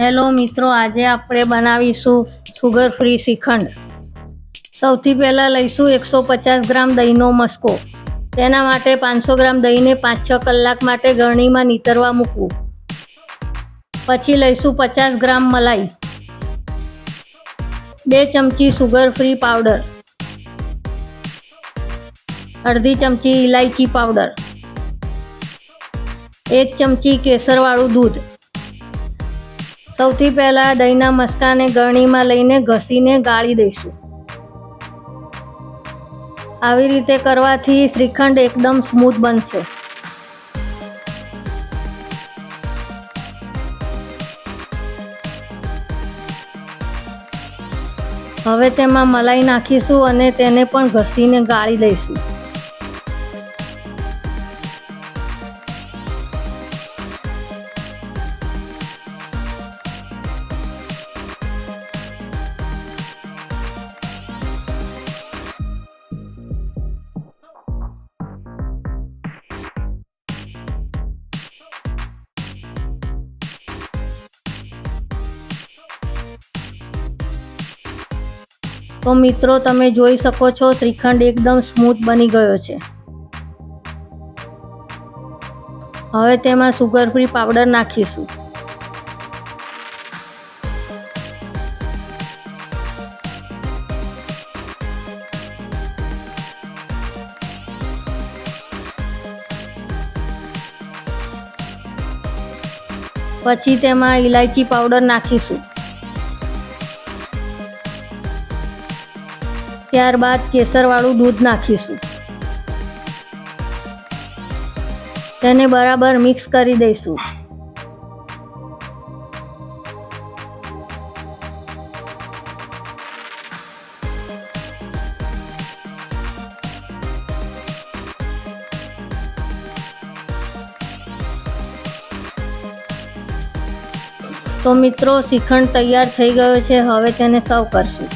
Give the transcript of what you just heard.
Hello મિત્રો, આજે આપણે બનાવીશું સુગર ફ્રી શ્રીખંડ। સૌથી પહેલાં લઈશું 150 ગ્રામ દહીંનો મસ્કો। તેના માટે 500 ગ્રામ દહીંને 5-6 કલાક માટે ગરણીમાં નીતરવા મૂકવું। પછી લઈશું 50 ગ્રામ મલાઈ, 2 ચમચી સુગર ફ્રી પાવડર, અડધી ચમચી ઇલાયચી પાવડર, 1 ચમચી કેસરવાળું દૂધ। સૌથી પહેલાં દહીંના મસ્કાને ગરણીમાં લઈને ઘસીને ગાળી દઈશું। આવી રીતે કરવાથી શ્રીખંડ એકદમ સ્મૂથ બનશે। હવે તેમાં મલાઈ નાખીશું અને તેને પણ ઘસીને ગાળી દઈશું। તો મિત્રો, તમે જોઈ શકો છો શ્રીખંડ એકદમ સ્મૂથ બની ગયો છે। હવે તેમાં સુગર ફ્રી પાવડર નાખીશું। પછી તેમાં ઇલાયચી પાવડર નાખીશું। ત્યારબાદ કેસરવાળું દૂધ નાખીશું। તેને બરાબર મિક્સ કરી દઈશું। તો મિત્રો, શ્રીખંડ તૈયાર થઈ ગયો છે। હવે તેને સર્વ કરશું।